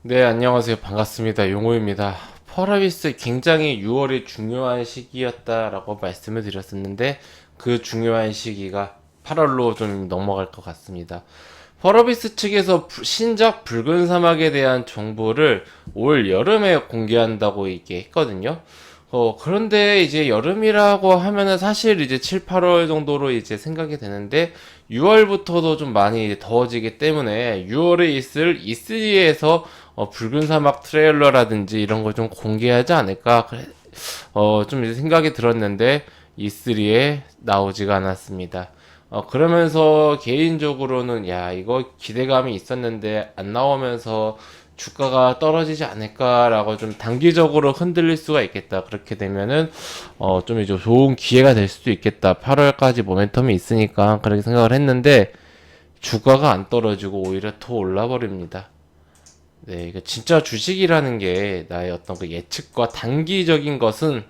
네, 안녕하세요. 반갑습니다. 용호입니다. 펄어비스 굉장히 6월이 중요한 시기였다라고 말씀을 드렸었는데 그 중요한 시기가 8월로 좀 넘어갈 것 같습니다. 펄어비스 측에서 신작 붉은 사막에 대한 정보를 올 여름에 공개한다고 얘기했거든요. 그런데 이제 여름이라고 하면은 사실 이제 7, 8월 정도로 이제 생각이 되는데 6월부터도 좀 많이 더워지기 때문에 6월에 있을 E3에서 붉은 사막 트레일러라든지 이런 걸 좀 공개하지 않을까 좀 이제 생각이 들었는데 E3에 나오지가 않았습니다. 그러면서 개인적으로는 야, 이거 기대감이 있었는데 안 나오면서 주가가 떨어지지 않을까라고 좀 단기적으로 흔들릴 수가 있겠다. 그렇게 되면은 좀 이제 좋은 기회가 될 수도 있겠다. 8월까지 모멘텀이 있으니까 그렇게 생각을 했는데 주가가 안 떨어지고 오히려 더 올라 버립니다. 네, 이거 진짜 주식이라는 게 나의 어떤 그 예측과 단기적인 것은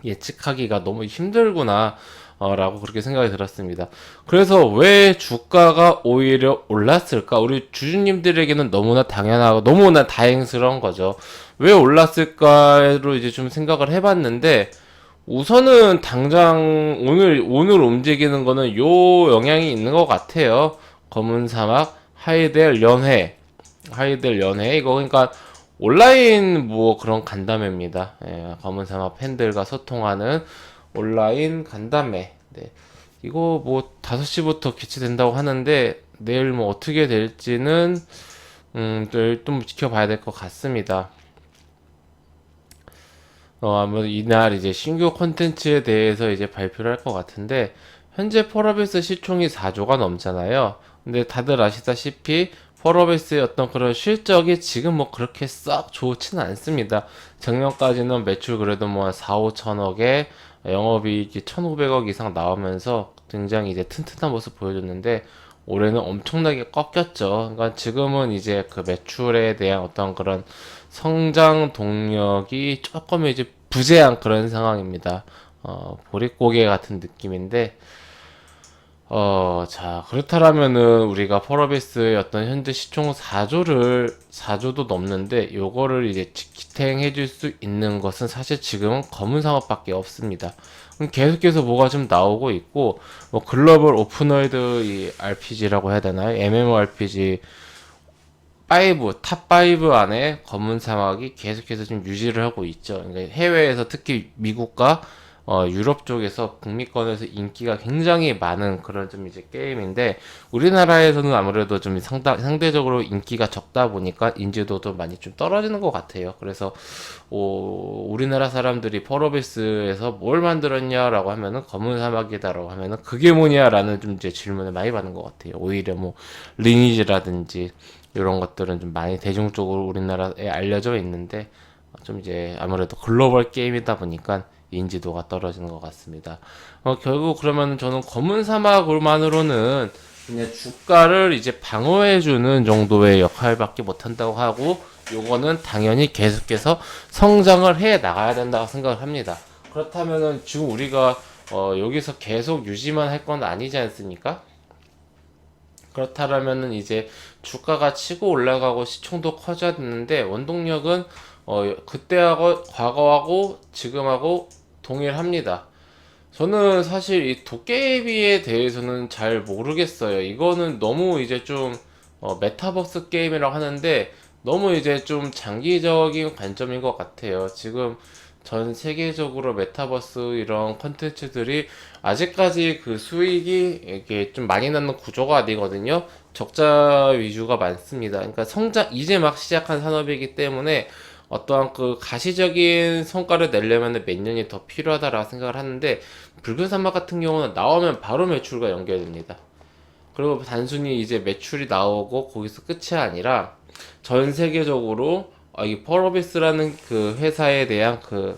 예측하기가 너무 힘들구나. 라고 그렇게 생각이 들었습니다. 그래서 왜 주가가 오히려 올랐을까? 우리 주주님들에게는 너무나 당연하고 너무나 다행스러운 거죠. 왜 올랐을까로 이제 좀 생각을 해봤는데 우선은 당장 오늘 움직이는 거는 요 영향이 있는 것 같아요. 검은 사막 하이델 연회 이거 그러니까 온라인 뭐 그런 간담회입니다. 예, 검은 사막 팬들과 소통하는 온라인 간담회. 네. 이거 뭐 5시부터 개최된다고 하는데 내일 뭐 어떻게 될지는 좀 지켜봐야 될 것 같습니다. 아무래도 이날 이제 신규 콘텐츠에 대해서 이제 발표를 할 것 같은데 현재 펄어비스 시총이 4조가 넘잖아요. 근데 다들 아시다시피 펄어비스의 어떤 그런 실적이 지금 뭐 그렇게 썩 좋지는 않습니다. 작년까지는 매출 그래도 뭐 4, 5천억에 영업이익이 1,500억 이상 나오면서 굉장히 이제 튼튼한 모습 보여줬는데 올해는 엄청나게 꺾였죠. 그러니까 지금은 이제 그 매출에 대한 어떤 그런 성장 동력이 조금 이제 부재한 그런 상황입니다. 보릿고개 같은 느낌인데, 자, 그렇다면은 우리가 펄어비스의 어떤 현재 시총 4조도 넘는데, 요거를 이제 지탱해 줄 수 있는 것은 사실 지금은 검은 상업밖에 없습니다. 계속해서 뭐가 좀 나오고 있고, 뭐 글로벌 오픈월드 이 RPG라고 해야 되나요? MMORPG 5, 탑5 안에 검은 사막이 계속해서 좀 유지를 하고 있죠. 그러니까 해외에서 특히 미국과 유럽 쪽에서 북미권에서 인기가 굉장히 많은 그런 좀 이제 게임인데 우리나라에서는 아무래도 좀 상대적으로 인기가 적다 보니까 인지도도 많이 좀 떨어지는 것 같아요. 그래서 우리나라 사람들이 펄어비스에서 뭘 만들었냐라고 하면은 검은 사막이다라고 하면은 그게 뭐냐라는 좀 이제 질문을 많이 받는 것 같아요. 오히려 뭐 리니지라든지 이런 것들은 좀 많이 대중적으로 우리나라에 알려져 있는데 좀 이제 아무래도 글로벌 게임이다 보니까 인지도가 떨어지는 것 같습니다. 결국 그러면 저는 검은 사막만으로는 그냥 주가를 이제 방어해주는 정도의 역할밖에 못한다고 하고 요거는 당연히 계속해서 성장을 해 나가야 된다고 생각을 합니다. 그렇다면은 지금 우리가 여기서 계속 유지만 할 건 아니지 않습니까? 그렇다면은 이제 주가가 치고 올라가고 시총도 커져야 되는데 원동력은 그때하고 과거하고 지금하고 동일합니다. 저는 사실 이 도깨비에 대해서는 잘 모르겠어요. 이거는 너무 이제 좀 메타버스 게임이라고 하는데 너무 이제 좀 장기적인 관점인 것 같아요. 지금 전 세계적으로 메타버스 이런 컨텐츠들이 아직까지 그 수익이 이게 좀 많이 나는 구조가 아니거든요. 적자 위주가 많습니다. 그러니까 성장 이제 막 시작한 산업이기 때문에 어떠한 그 가시적인 성과를 내려면 몇 년이 더 필요하다라고 생각을 하는데 붉은 사막 같은 경우는 나오면 바로 매출과 연결됩니다. 그리고 단순히 이제 매출이 나오고 거기서 끝이 아니라 전 세계적으로 이 펄어비스라는 그 회사에 대한 그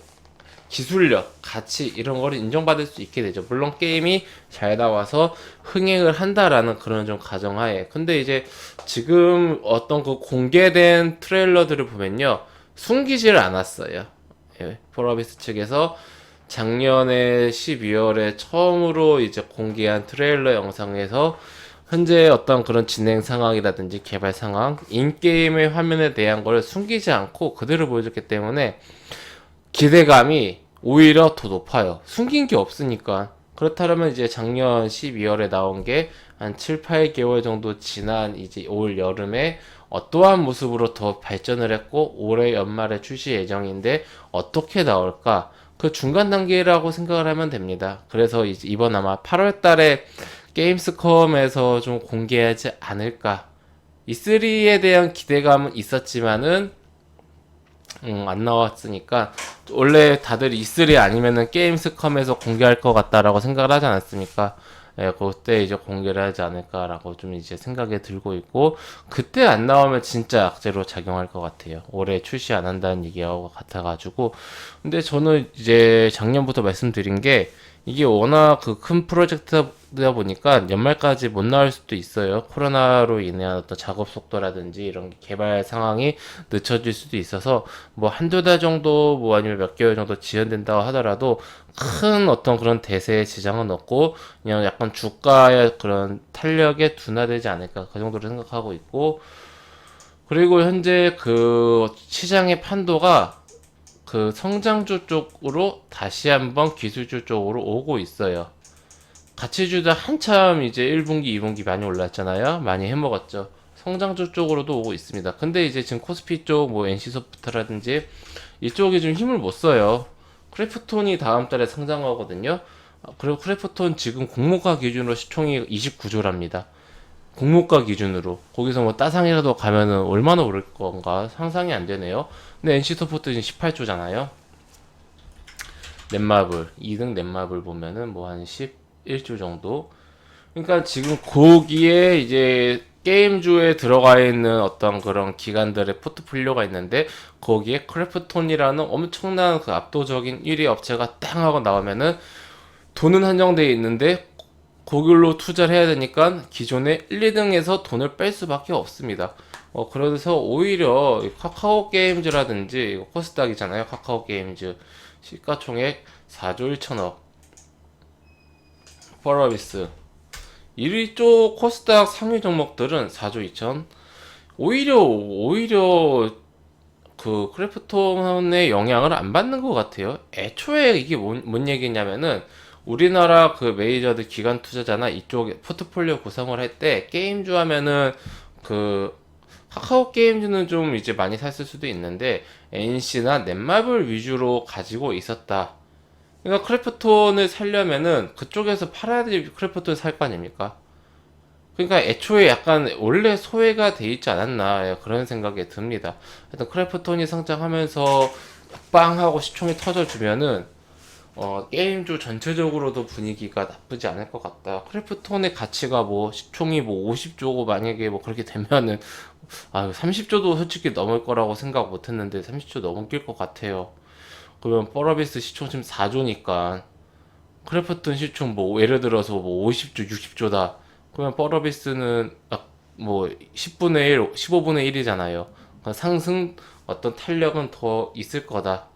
기술력, 가치 이런 거를 인정받을 수 있게 되죠. 물론 게임이 잘 나와서 흥행을 한다라는 그런 좀 가정하에. 근데 이제 지금 어떤 그 공개된 트레일러들을 보면요. 숨기지를 않았어요. 예, 폴어비스 측에서 작년에 12월에 처음으로 이제 공개한 트레일러 영상에서 현재 어떤 그런 진행 상황이라든지 개발 상황, 인게임의 화면에 대한 걸 숨기지 않고 그대로 보여줬기 때문에 기대감이 오히려 더 높아요. 숨긴 게 없으니까. 그렇다면 이제 작년 12월에 나온 게 한 7, 8개월 정도 지난 이제 올 여름에 어떠한 모습으로 더 발전을 했고 올해 연말에 출시 예정인데 어떻게 나올까? 그 중간 단계라고 생각을 하면 됩니다. 그래서 이제 이번 아마 8월 달에 게임스컴에서 좀 공개하지 않을까. E3에 대한 기대감은 있었지만은 안 나왔으니까 원래 다들 E3 아니면은 게임스컴에서 공개할 것 같다라고 생각을 하지 않았습니까? 예, 그때 이제 공개를 하지 않을까라고 좀 이제 생각이 들고 있고 그때 안 나오면 진짜 악재로 작용할 것 같아요. 올해 출시 안 한다는 얘기하고 같아가지고 근데 저는 이제 작년부터 말씀드린 게 이게 워낙 그 큰 프로젝트다 보니까 연말까지 못 나올 수도 있어요. 코로나로 인한 어떤 작업 속도라든지 이런 개발 상황이 늦춰질 수도 있어서 뭐 한두 달 정도 뭐 아니면 몇 개월 정도 지연된다고 하더라도 큰 어떤 그런 대세에 지장은 없고 그냥 약간 주가의 그런 탄력에 둔화되지 않을까 그 정도로 생각하고 있고 그리고 현재 그 시장의 판도가 그 성장주 쪽으로 다시 한번 기술주 쪽으로 오고 있어요. 가치주도 한참 이제 1분기, 2분기 많이 올랐잖아요. 많이 해먹었죠. 성장주 쪽으로도 오고 있습니다. 근데 이제 지금 코스피 쪽, 뭐 NC소프트라든지 이쪽이 좀 힘을 못 써요. 크래프톤이 다음 달에 상장하거든요. 그리고 크래프톤 지금 공모가 기준으로 시총이 29조랍니다. 공모가 기준으로 거기서 뭐 따상이라도 가면은 얼마나 오를 건가 상상이 안 되네요. 근데 NC소프트 지금 18조잖아요. 넷마블 2등 넷마블 보면은 뭐 한 11조 정도. 그러니까 지금 거기에 이제 게임주에 들어가 있는 어떤 그런 기관들의 포트폴리오가 있는데 거기에 크래프톤이라는 엄청난 그 압도적인 1위 업체가 땅 하고 나오면은 돈은 한정되어 있는데 거길로 투자를 해야 되니까 기존의 1, 2등에서 돈을 뺄 수밖에 없습니다. 그래서 오히려 카카오 게임즈라든지 코스닥이잖아요. 카카오 게임즈 시가총액 4조 1천억 펄어비스 1위 쪽 코스닥 상위 종목들은 4조 2천 오히려 그 크래프톤의 영향을 안 받는 것 같아요. 애초에 이게 뭔 얘기냐면은 우리나라 그 메이저들 기관 투자자나 이쪽 포트폴리오 구성을 할 때 게임주 하면은 그 카카오 게임즈는 좀 이제 많이 샀을 수도 있는데 NC나 넷마블 위주로 가지고 있었다. 그러니까 크래프톤을 살려면은 그쪽에서 팔아야지 크래프톤을 살 거 아닙니까? 그러니까 애초에 약간 원래 소외가 돼 있지 않았나 예, 그런 생각이 듭니다. 하여튼 크래프톤이 성장하면서 빵 하고 시총이 터져주면은 게임주 전체적으로도 분위기가 나쁘지 않을 것 같다. 크래프톤의 가치가 뭐 시총이 뭐 50조고 만약에 뭐 그렇게 되면은 30조도 솔직히 넘을 거라고 생각 못 했는데 30조 넘길 것 같아요. 그러면 펄어비스 시총 지금 4조니까 크래프톤 시총 뭐 예를 들어서 뭐 50조, 60조다. 그러면 펄어비스는 뭐 10분의 1, 15분의 1이잖아요. 상승 어떤 탄력은 더 있을 거다.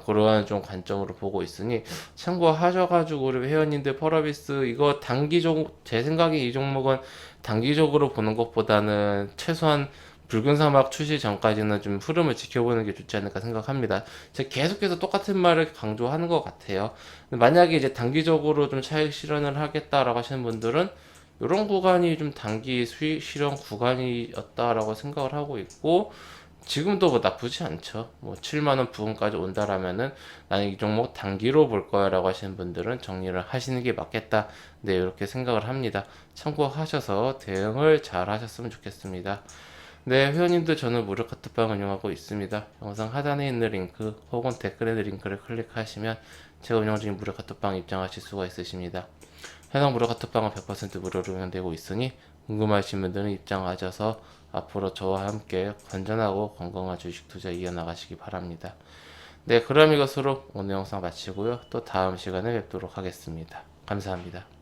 그러한 좀 관점으로 보고 있으니 참고하셔가지고 우리 회원님들 펄어비스 이거 단기적 제 생각에 이 종목은 단기적으로 보는 것보다는 최소한 붉은 사막 출시 전까지는 좀 흐름을 지켜보는 게 좋지 않을까 생각합니다. 제가 계속해서 똑같은 말을 강조하는 것 같아요. 만약에 이제 단기적으로 좀 차익 실현을 하겠다라고 하시는 분들은 이런 구간이 좀 단기 수익 실현 구간이었다라고 생각을 하고 있고 지금도 뭐 나쁘지 않죠. 뭐 7만원 부근까지 온다라면은 나는 이 종목 단기로 볼 거야라고 하시는 분들은 정리를 하시는 게 맞겠다. 네, 이렇게 생각을 합니다. 참고하셔서 대응을 잘 하셨으면 좋겠습니다. 네, 회원님들 저는 무료 카톡방 운영하고 있습니다. 영상 하단에 있는 링크 혹은 댓글에 있는 링크를 클릭하시면 제가 운영 중인 무료 카톡방 입장하실 수가 있으십니다. 해당 무료 카톡방은 100% 무료로 운영되고 있으니 궁금하신 분들은 입장하셔서 앞으로 저와 함께 건전하고 건강한 주식 투자 이어나가시기 바랍니다. 네, 그럼 이것으로 오늘 영상 마치고요. 또 다음 시간에 뵙도록 하겠습니다. 감사합니다.